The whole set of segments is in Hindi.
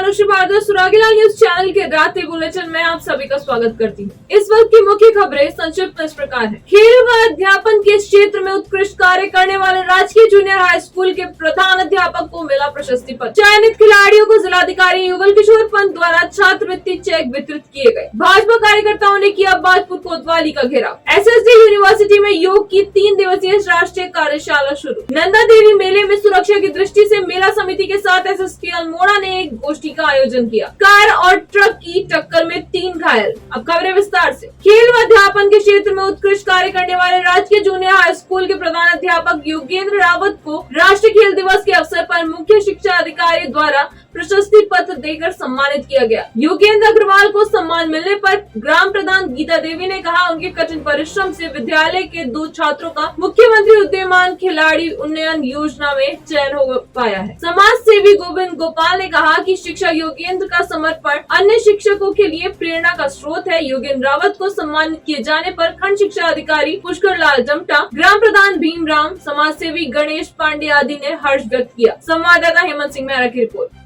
अनुश्री भारद्वाज सुरागीलाल न्यूज चैनल के रात्रि बुलेटिन में आप सभी का स्वागत करती हूँ। इस वक्त की मुख्य खबरें संक्षिप्त इस प्रकार हैं। खेल व अध्यापन के क्षेत्र में उत्कृष्ट कार्य करने वाले राजकीय जूनियर हाई स्कूल के प्रधान अध्यापक को मिला प्रशस्ति पत्र। चयनित खिलाड़ियों को जिलाधिकारी युगल किशोर पंत द्वारा छात्रवृत्ति चेक वितरित किए गए। भाजपा कार्यकर्ताओं ने किया बाजपुर कोतवाली का घेराव। एसएसडी यूनिवर्सिटी में योग की 3 दिवसीय राष्ट्रीय कार्यशाला शुरू। नंदा देवी मेले में सुरक्षा की दृष्टि से मेला समिति के साथ एसएसपी अल्मोड़ा ने एक गोष्ठी का आयोजन किया। कार और ट्रक की टक्कर में 3 घायल। अब खबरें विस्तार से। खेल व अध्यापन के क्षेत्र में उत्कृष्ट कार्य करने वाले राजकीय जूनियर हाई स्कूल के प्रधान अध्यापक योगेंद्र रावत को राष्ट्रीय खेल दिवस के अवसर पर मुख्य शिक्षा अधिकारी द्वारा प्रशस्ति पत्र देकर सम्मानित किया गया। योगेंद्र अग्रवाल को सम्मान मिलने पर ग्राम प्रधान गीता देवी ने कहा, उनके कठिन परिश्रम से विद्यालय के 2 छात्रों का मुख्यमंत्री उदीयमान खिलाड़ी उन्नयन योजना में चयन हो पाया है। समाज सेवी गोविंद गोपाल ने कहा कि शिक्षक योगेंद्र का समर्पण अन्य शिक्षकों के लिए प्रेरणा का स्रोत है। योगेंद्र रावत को सम्मानित किए जाने पर खंड शिक्षा अधिकारी पुष्कर लाल जमटा, ग्राम प्रधान भीमराम, समाज सेवी गणेश पांडे आदि ने हर्ष व्यक्त किया। संवाददाता हेमंत सिंह मेहरा की रिपोर्ट।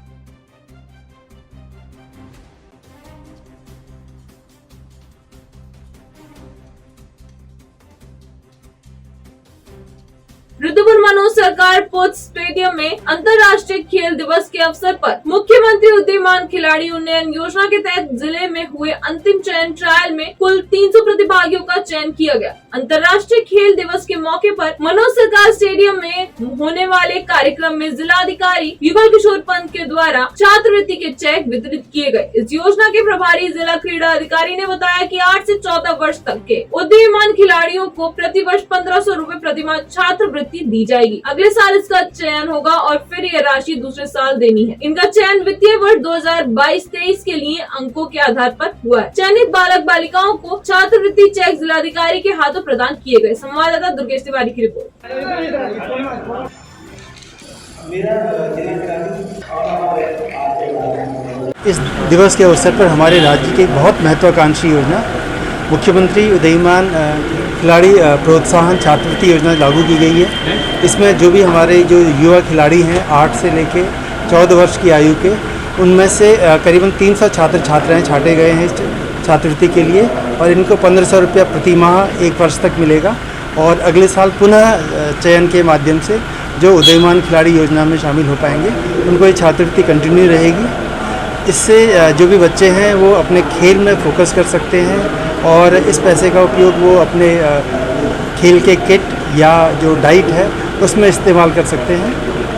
रुद्रपुर मनोज सरकार स्पोर्ट्स स्टेडियम में अंतर्राष्ट्रीय खेल दिवस के अवसर पर मुख्यमंत्री उदीयमान खिलाड़ी उन्नयन योजना के तहत जिले में हुए अंतिम चयन ट्रायल में कुल 300 प्रतिभागियों का चयन किया गया। अंतर्राष्ट्रीय खेल दिवस के मौके पर मनोज सरकार स्टेडियम में होने वाले कार्यक्रम में जिलाधिकारी युगल किशोर पंत के द्वारा छात्रवृत्ति के चेक वितरित किए गए। इस योजना के प्रभारी जिला क्रीड़ा अधिकारी ने बताया कि 8 से 14 वर्ष तक के उदीयमान खिलाड़ियों को प्रति वर्ष 1500 रूपए प्रतिमाह छात्रवृत्ति दी जाएगी। अगले साल इसका चयन होगा और फिर यह राशि दूसरे साल देनी है। इनका चयन वित्तीय वर्ष 2022-23 के लिए अंकों के आधार पर हुआ है। चयनित बालक बालिकाओं को छात्रवृत्ति चेक जिलाधिकारी के हाथों प्रदान किए गए। संवाददाता दुर्गेश तिवारी की रिपोर्ट। इस दिवस के अवसर पर हमारे राज्य की बहुत महत्वाकांक्षी योजना मुख्यमंत्री उदीयमान खिलाड़ी प्रोत्साहन छात्रवृत्ति योजना लागू की गई है। इसमें जो भी हमारे जो युवा खिलाड़ी हैं 8 से लेके 14 वर्ष की आयु के, उनमें से करीबन 300 छात्र छात्राएं छांटे गए हैं इस छात्रवृत्ति के लिए और इनको 1500 रुपया प्रति माह 1 वर्ष तक मिलेगा। और अगले साल पुनः चयन के माध्यम से जो उदीयमान खिलाड़ी योजना में शामिल हो पाएंगे उनको ये छात्रवृत्ति कंटिन्यू रहेगी। इससे जो भी बच्चे हैं वो अपने खेल में फोकस कर सकते हैं और इस पैसे का उपयोग वो अपने खेल के किट या जो डाइट है उसमें इस्तेमाल कर सकते हैं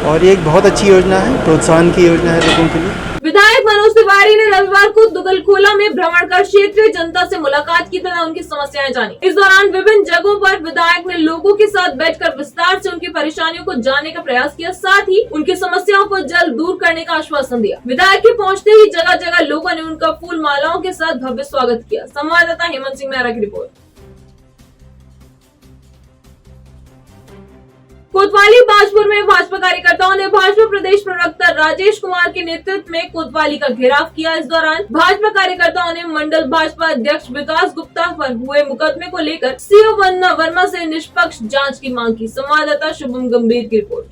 और ये एक बहुत अच्छी योजना है, प्रोत्साहन की योजना है लोगों के लिए। विधायक मनोज तिवारी ने रविवार को दुगलखोला में भ्रमण कर क्षेत्रीय जनता से मुलाकात की तथा उनकी समस्याएं जानी। इस दौरान विभिन्न जगहों पर विधायक ने लोगों के साथ बैठकर विस्तार से उनकी परेशानियों को जानने का प्रयास किया, साथ ही उनकी समस्याओं को जल्द दूर करने का आश्वासन दिया। विधायक के पहुंचते ही जगह जगह लोगों ने उनका फूल मालाओं के साथ भव्य स्वागत किया। संवाददाता हेमंत सिंह मेहरा की रिपोर्ट। कोतवाली बाजपुर में भाजपा कार्यकर्ताओं ने भाजपा प्रदेश प्रवक्ता राजेश कुमार के नेतृत्व में कोतवाली का घेराव किया। इस दौरान भाजपा कार्यकर्ताओं ने मंडल भाजपा अध्यक्ष विकास गुप्ता पर हुए मुकदमे को लेकर सीओ वंदना वर्मा से निष्पक्ष जांच की मांग की। संवाददाता शुभम गंभीर की रिपोर्ट।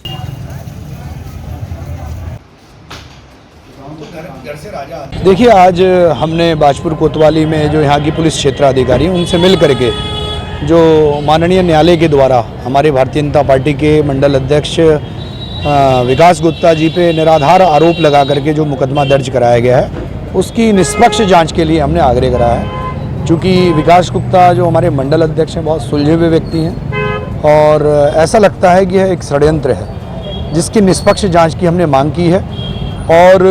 देखिए, आज हमने बाजपुर कोतवाली में जो यहाँ की पुलिस क्षेत्राधिकारी उनसे मिल करके जो माननीय न्यायालय के द्वारा हमारे भारतीय जनता पार्टी के मंडल अध्यक्ष विकास गुप्ता जी पे निराधार आरोप लगा करके जो मुकदमा दर्ज कराया गया है उसकी निष्पक्ष जांच के लिए हमने आग्रह कराया है। चूँकि विकास गुप्ता जो हमारे मंडल अध्यक्ष हैं बहुत सुलझे हुए व्यक्ति हैं और ऐसा लगता है कि यह एक षड्यंत्र है जिसकी निष्पक्ष जाँच की हमने मांग की है और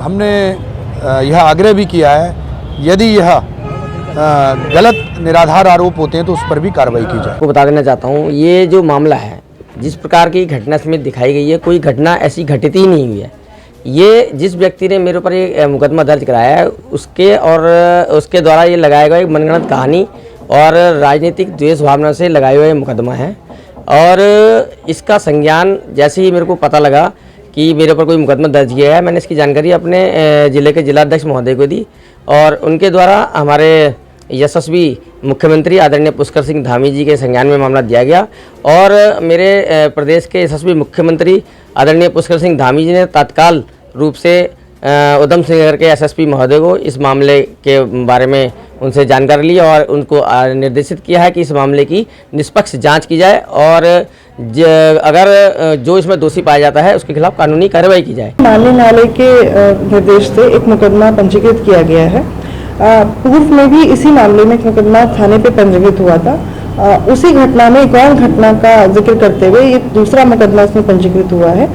हमने यह आग्रह भी किया है यदि यह गलत निराधार आरोप होते हैं तो उस पर भी कार्रवाई की जाए। आपको बता देना चाहता हूँ, ये जो मामला है जिस प्रकार की घटना इसमें दिखाई गई है, कोई घटना ऐसी घटित ही नहीं हुई है। ये जिस व्यक्ति ने मेरे ऊपर ये मुकदमा दर्ज कराया है उसके द्वारा ये लगाया गया एक मनगढ़ंत कहानी और राजनीतिक द्वेष भावना से लगाया हुआ मुकदमा है और इसका संज्ञान जैसे ही मेरे को पता लगा कि मेरे ऊपर कोई मुकदमा दर्ज किया है, मैंने इसकी जानकारी अपने ज़िले के जिलाध्यक्ष महोदय को दी और उनके द्वारा हमारे यशस्वी मुख्यमंत्री आदरणीय पुष्कर सिंह धामी जी के संज्ञान में मामला दिया गया और मेरे प्रदेश के यशस्वी मुख्यमंत्री आदरणीय पुष्कर सिंह धामी जी ने तत्काल रूप से उधम सिंह नगर के एसएसपी महोदय को इस मामले के बारे में उनसे जानकारी ली और उनको निर्देशित किया है कि इस मामले की निष्पक्ष जांच की जाए और अगर जो इसमें दोषी पाया जाता है उसके खिलाफ कानूनी कार्रवाई की जाए। माननीय न्यायालय के निर्देश से एक मुकदमा पंजीकृत किया गया है। पूर्व में भी इसी मामले में एक मुकदमा थाने पे पंजीकृत हुआ था। उसी घटना में एक और घटना का जिक्र करते हुए ये दूसरा मुकदमा इसमें पंजीकृत हुआ है।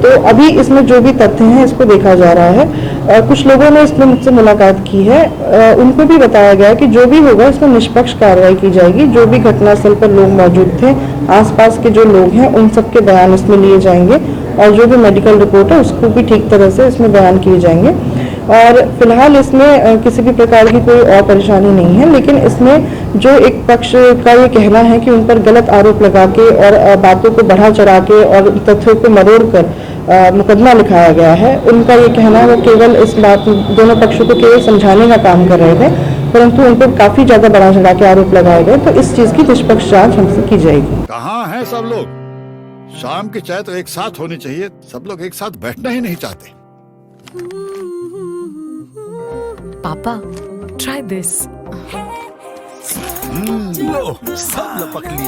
तो अभी इसमें जो भी तथ्य हैं इसको देखा जा रहा है। कुछ लोगों ने इसमें मुझसे मुलाकात की है, उनको भी बताया गया कि जो भी होगा इसमें निष्पक्ष कार्रवाई की जाएगी। जो भी घटनास्थल पर लोग मौजूद थे, आसपास के जो लोग हैं, उन सबके बयान इसमें लिए जाएंगे और जो भी मेडिकल रिपोर्ट है उसको भी ठीक तरह से इसमें बयान किए जाएंगे। और फिलहाल इसमें किसी भी प्रकार की कोई और परेशानी नहीं है, लेकिन इसमें जो एक पक्ष का ये कहना है कि उन पर गलत आरोप लगा के और बातों को बढ़ा चढ़ा के और तथ्यों को मरोड़ कर मुकदमा लिखाया गया है, उनका ये कहना है वो केवल इस बात दोनों पक्षों को केवल समझाने का काम कर रहे थे, परंतु उन पर काफी ज्यादा बढ़ा चढ़ा के आरोप लगाए गए। तो इस चीज की निष्पक्ष जांच हमसे की जाएगी। कहाँ हैं सब लोग? शाम की चाय तो एक साथ होनी चाहिए, सब लोग एक साथ बैठना ही नहीं चाहते। पापा, try this. लो, सब लपक ली।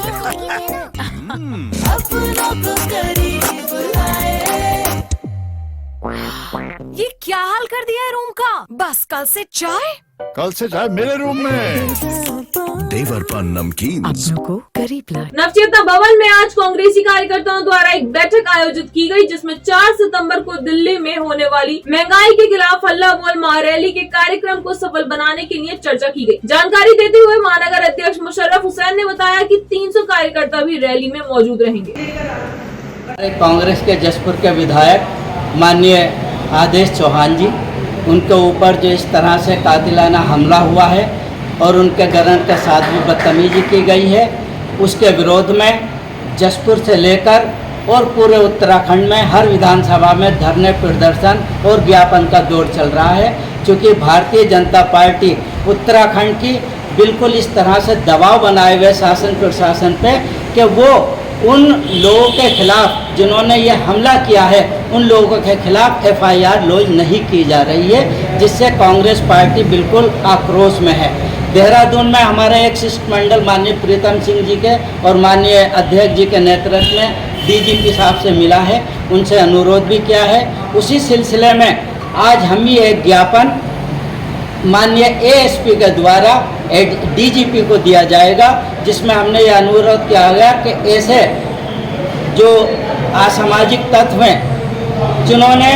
ये क्या हाल कर दिया है रूम का? बस कल से चाय? कल से चाय मेरे रूम में। देवरपन नमकीन। अपनों को करीब ला। नवचेतना भवन में आज कांग्रेसी कार्यकर्ताओं द्वारा एक बैठक आयोजित की गई, जिसमें 4 सितंबर को दिल्ली में होने वाली महंगाई के खिलाफ हल्ला बोल महारैली के कार्यक्रम को सफल बनाने के लिए चर्चा की गई। जानकारी देते हुए महानगर अध्यक्ष मुशर्रफ हुसैन ने बताया कि 300 कार्यकर्ता भी रैली में मौजूद रहेंगे। कांग्रेस के जसपुर के विधायक माननीय आदेश चौहान जी, उनके ऊपर जो इस तरह से कातिलाना हमला हुआ है और उनके गरण के साथ भी बदतमीजी की गई है, उसके विरोध में जसपुर से लेकर और पूरे उत्तराखंड में हर विधानसभा में धरने, प्रदर्शन और ज्ञापन का दौर चल रहा है। क्योंकि भारतीय जनता पार्टी उत्तराखंड की बिल्कुल इस तरह से दबाव बनाए हुए शासन प्रशासन पे कि वो उन लोगों के खिलाफ जिन्होंने ये हमला किया है, उन लोगों के खिलाफ FIR लॉन्च नहीं की जा रही है, जिससे कांग्रेस पार्टी बिल्कुल आक्रोश में है। देहरादून में हमारे एक शिष्टमंडल माननीय प्रीतम सिंह जी के और माननीय अध्यक्ष जी के नेतृत्व में DGP साहब से मिला है, उनसे अनुरोध भी किया है। उसी सिलसिले में आज हम ही एक ज्ञापन माननीय ASP के द्वारा DGP को दिया जाएगा, जिसमें हमने ये अनुरोध किया गया कि ऐसे जो असामाजिक तत्व हैं जिन्होंने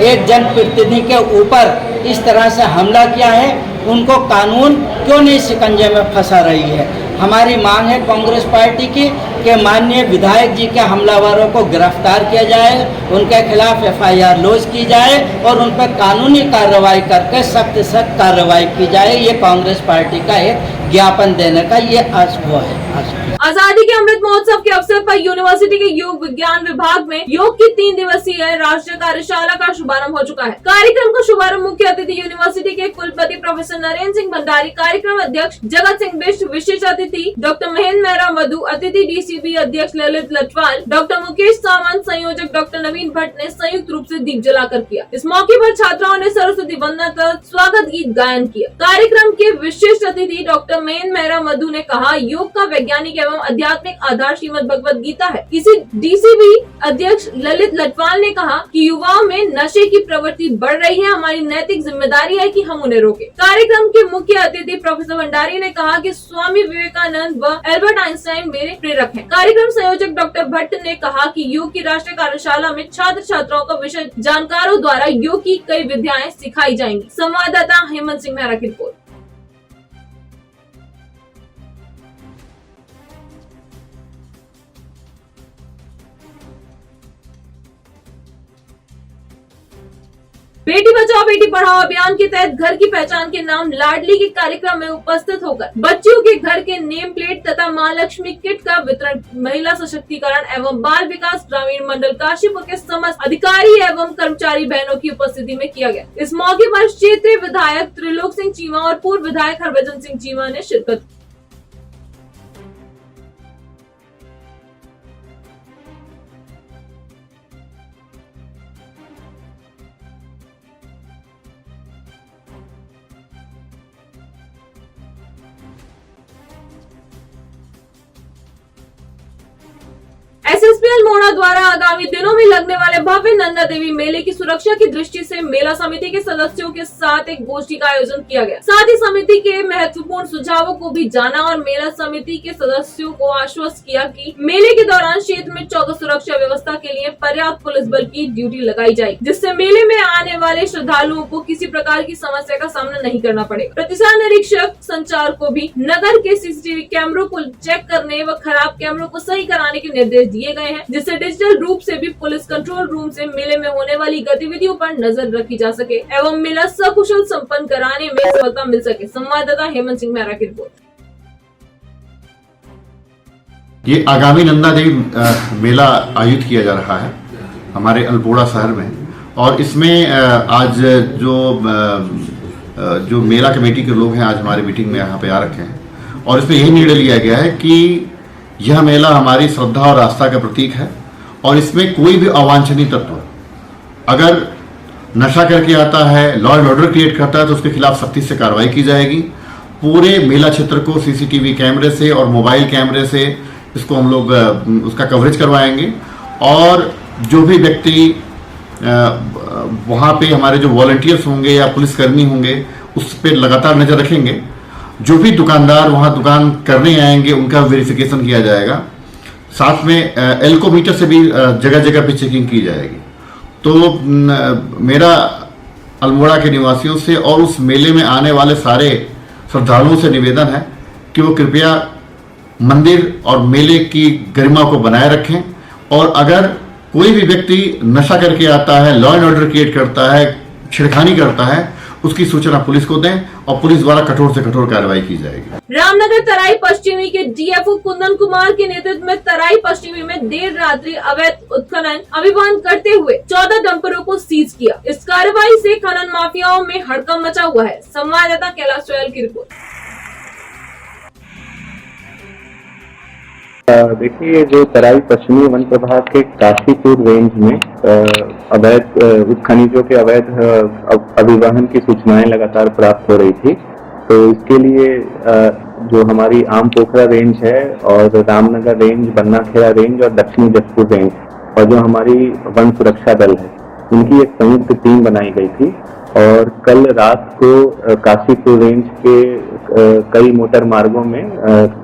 एक जनप्रतिनिधि के ऊपर इस तरह से हमला किया है, उनको कानून क्यों नहीं शिकंजे में फंसा रही है। हमारी मांग है कांग्रेस पार्टी की कि माननीय विधायक जी के हमलावरों को गिरफ्तार किया जाए, उनके खिलाफ FIR लॉन्च की जाए और उन पर कानूनी कार्रवाई करके सख्त सख्त कार्रवाई की जाए। ये कांग्रेस पार्टी का एक ज्ञापन देने का ये वो है। आजादी के अमृत महोत्सव के अवसर पर यूनिवर्सिटी के योग विज्ञान विभाग में योग की 3 दिवसीय राष्ट्रीय कार्यशाला का शुभारंभ हो चुका है। कार्यक्रम का शुभारंभ मुख्य अतिथि यूनिवर्सिटी के कुलपति प्रोफेसर नरेंद्र सिंह भंडारी, कार्यक्रम अध्यक्ष जगत सिंह बिष्ट, विशेष अतिथि डॉक्टर महेंद्र मेहरा मधु, अतिथि DCP अध्यक्ष ललित लटवाल, डॉक्टर मुकेश सावंत, संयोजक डॉक्टर नवीन भट्ट ने संयुक्त रूप से दीप जलाकर किया। इस मौके पर छात्राओं ने सरस्वती वंदना कर स्वागत गीत गायन किया। कार्यक्रम के विशिष्ट अतिथि डॉक्टर महेंद्र मेहरा मधु ने कहा, योग का वैज्ञानिक एवं आध्यात्मिक आधार श्रीमद् भगवद गीता है। इसी DCP अध्यक्ष ललित लटवाल ने कहा कि युवाओं में नशे की प्रवृत्ति बढ़ रही है, हमारी नैतिक जिम्मेदारी है कि हम उन्हें रोकें। कार्यक्रम के मुख्य अतिथि प्रोफेसर भंडारी ने कहा कि स्वामी विवेकानंद व एल्बर्ट आइंस्टाइन मेरे प्रेरक हैं। कार्यक्रम संयोजक डॉक्टर भट्ट ने कहा कि योग की राष्ट्रीय कार्यशाला में छात्र छात्राओं को विषय जानकारों द्वारा योग की कई विद्याएं सिखाई जाएंगी। संवाददाता हेमंत सिंह मेहरा की रिपोर्ट। बेटी बचाओ बेटी पढ़ाओ अभियान के तहत घर की पहचान के नाम लाडली के कार्यक्रम में उपस्थित होकर बच्चियों के घर के नेम प्लेट तथा मां लक्ष्मी किट का वितरण महिला सशक्तिकरण एवं बाल विकास ग्रामीण मंडल काशीपुर के समस्त अधिकारी एवं कर्मचारी बहनों की उपस्थिति में किया गया। इस मौके पर क्षेत्रीय विधायक त्रिलोक सिंह चीमा और पूर्व विधायक हरभजन सिंह चीमा ने शिरकत की। डीएसपी अल्मोड़ा द्वारा आगामी दिनों में लगने वाले भव्य नंदा देवी मेले की सुरक्षा की दृष्टि से मेला समिति के सदस्यों के साथ एक गोष्ठी का आयोजन किया गया। साथ ही समिति के महत्वपूर्ण सुझावों को भी जाना और मेला समिति के सदस्यों को आश्वस्त किया कि मेले के दौरान क्षेत्र में चौकस सुरक्षा व्यवस्था के लिए पर्याप्त पुलिस बल की ड्यूटी लगाई जाएगी, जिससे मेले में आने वाले श्रद्धालुओं को किसी प्रकार की समस्या का सामना नहीं करना पड़ेगा। प्रतिसाद निरीक्षक संचार को भी नगर के सीसीटीवी कैमरों को चेक करने व खराब कैमरों को सही कराने के निर्देश दिए गए हैं, जिससे डिजिटल रूप से भी पुलिस कंट्रोल रूम से मेले में होने वाली गतिविधियों पर नजर रखी जा सके एवं मेला सकुशल संपन्न कराने में सफलता मिल सके। संवाददाता हेमंत सिंह मेहरा की रिपोर्ट। ये आगामी नंदा देवी मेला आयोजित किया जा रहा है हमारे अल्मोड़ा शहर में, और इसमें आज जो मेला कमेटी के लोग हैं आज हमारी मीटिंग में यहाँ पे आ रखे हैं, और इसमें यही निर्णय लिया गया है कि यह मेला हमारी श्रद्धा और आस्था का प्रतीक है, और इसमें कोई भी अवांछनीय तत्व अगर नशा करके आता है, लॉ एंड ऑर्डर क्रिएट करता है, तो उसके खिलाफ सख्ती से कार्रवाई की जाएगी। पूरे मेला क्षेत्र को सीसीटीवी कैमरे से और मोबाइल कैमरे से इसको हम लोग उसका कवरेज करवाएंगे, और जो भी व्यक्ति वहाँ पे हमारे जो वॉलंटियर्स होंगे या पुलिसकर्मी होंगे उस पर लगातार नजर रखेंगे। जो भी दुकानदार वहाँ दुकान करने आएंगे उनका वेरिफिकेशन किया जाएगा। साथ में एल्कोमीटर से भी जगह जगह पे चेकिंग की जाएगी। तो मेरा अल्मोड़ा के निवासियों से और उस मेले में आने वाले सारे श्रद्धालुओं से निवेदन है कि वो कृपया मंदिर और मेले की गरिमा को बनाए रखें, और अगर कोई भी व्यक्ति नशा करके आता है, लॉ एंड ऑर्डर क्रिएट करता है, छिड़खानी करता है, उसकी सूचना पुलिस को दें और पुलिस द्वारा कठोर से कठोर कार्रवाई की जाएगी। रामनगर तराई पश्चिमी के डीएफओ कुंदन कुमार के नेतृत्व में तराई पश्चिमी में देर रात्रि अवैध उत्खनन अभियान करते हुए 14 डंपरों को सीज किया। इस कार्रवाई से खनन माफियाओं में हड़कंप मचा हुआ है। संवाददाता कैलाश सोयल की रिपोर्ट। देखिए, जो तराई पश्चिमी वन प्रभाग के काशीपुर रेंज में अवैध उत्खनिजों के अवैध अभिवहन की सूचनाएं लगातार प्राप्त हो रही थी, तो इसके लिए जो हमारी आम पोखरा रेंज है और रामनगर रेंज, बन्नाखेड़ा रेंज और दक्षिणी जसपुर रेंज और जो हमारी वन सुरक्षा दल है, इनकी एक संयुक्त टीम बनाई गई थी। और कल रात को काशीपुर रेंज के कई मोटर मार्गों में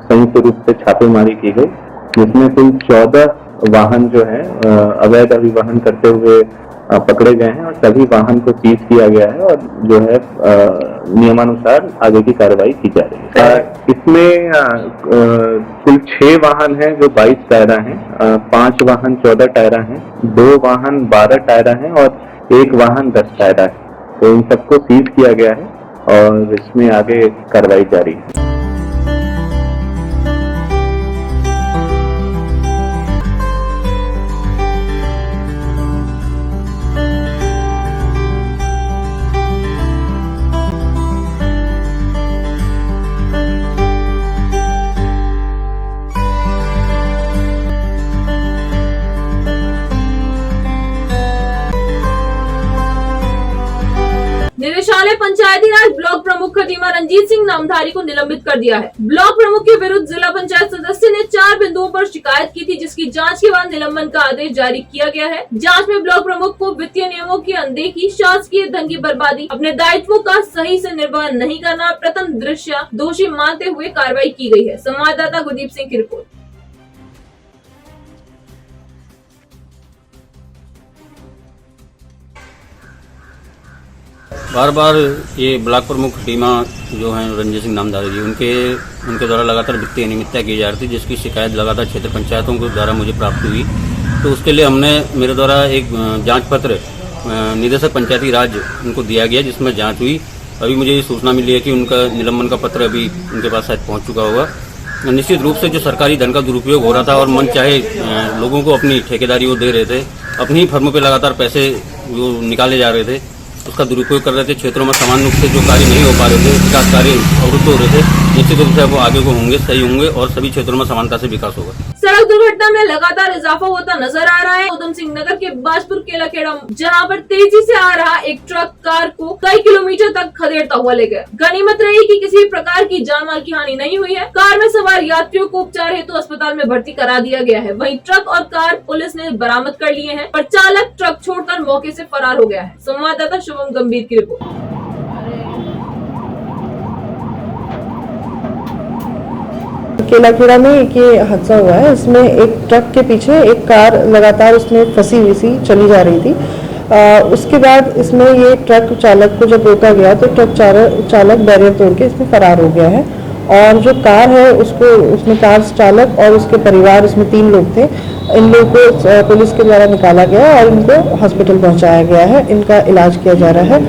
संयुक्त रूप से छापेमारी की गई, जिसमें कुल 14 वाहन जो है अवैध अभिवहन करते हुए पकड़े गए हैं, और सभी वाहन को सीज किया गया है और जो है नियमानुसार आगे की कार्रवाई की जा रही है। इसमें कुल 6 वाहन हैं जो 22 टायरा हैं, 5 वाहन 14 टायरा हैं, 2 वाहन 12 टायरा हैं और 1 वाहन 10 टायरा है। तो इन सबको सीज किया गया है और इसमें आगे कार्रवाई जारी है। निदेशालय पंचायती राज ब्लॉक प्रमुख खटीमा रंजीत सिंह नामधारी को निलंबित कर दिया है। ब्लॉक प्रमुख के विरुद्ध जिला पंचायत सदस्य ने 4 बिंदुओं पर शिकायत की थी, जिसकी जांच के बाद निलंबन का आदेश जारी किया गया है। जांच में ब्लॉक प्रमुख को वित्तीय नियमों की अनदेखी, शासकीय धन की बर्बादी, अपने दायित्वों का सही से निर्वहन नहीं करना, प्रथम दृष्टया दोषी मानते हुए कार्रवाई की गई है। संवाददाता गुरदीप सिंह की रिपोर्ट। बार बार ये ब्लॉक प्रमुख खटीमा जो हैं रंजीत सिंह नामधारी जी, उनके द्वारा लगातार वित्तीय अनियमितता की जा रही थी, जिसकी शिकायत लगातार क्षेत्र पंचायतों के द्वारा मुझे प्राप्त हुई। तो उसके लिए मेरे द्वारा एक जांच पत्र निदेशक पंचायती राज उनको दिया गया, जिसमें जांच हुई। अभी मुझे ये सूचना मिली है कि उनका निलंबन का पत्र अभी उनके पास शायद पहुँच चुका होगा। निश्चित रूप से जो सरकारी धन का दुरुपयोग हो रहा था और मन चाहे लोगों को अपनी ठेकेदारी वो दे रहे थे, अपनी ही फर्मों पर लगातार पैसे जो निकाले जा रहे थे उसका दुरुपयोग कर रहे थे। क्षेत्रों में समान रूप से जो कार्य नहीं हो पा रहे थे, विकास कार्य अवरुद्ध हो रहे थे, निश्चित रूप से वो आगे को होंगे, सही होंगे और सभी क्षेत्रों में समानता से विकास होगा। सड़क दुर्घटना में लगातार इजाफा होता नजर आ रहा है। उधम सिंह नगर के बाजपुर केलाखेड़ा, जहां पर तेजी से आ रहा एक ट्रक कार को कई किलोमीटर तक खदेड़ता हुआ ले गया। गनीमत रही कि किसी प्रकार की जान माल की हानि नहीं हुई है। कार में सवार यात्रियों को उपचार हेतु अस्पताल में भर्ती करा दिया गया है। वहीं ट्रक और कार पुलिस ने बरामद कर लिए हैं, पर चालक ट्रक छोड़कर मौके से फरार हो गया है। संवाददाता शुभम गंभीर की रिपोर्ट। केलाखेड़ा में एक ये हादसा हुआ है। इसमें एक ट्रक के पीछे एक कार लगातार उसमें फंसी हुई सी चली जा रही थी। उसके बाद इसमें ये ट्रक चालक को जब रोका गया तो ट्रक चालक बैरियर तोड़ के इसमें फरार हो गया है। और जो कार है उसमें कार चालक और उसके परिवार, इसमें 3 लोग थे। इन लोगों को पुलिस के द्वारा निकाला गया और इनको हॉस्पिटल पहुंचाया गया है। इनका इलाज किया जा रहा है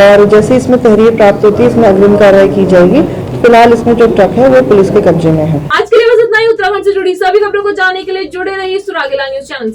और जैसे इसमें तहरीर प्राप्त होती है इसमें अग्रिम कार्रवाई की जाएगी। फिलहाल इसमें जो ट्रक है वो पुलिस के कब्जे में है। आज के लिए बस इतना ही। उत्तराखंड से जुड़ी सभी खबरों को जानने के लिए जुड़े रहिए सुरागीला न्यूज चैनल।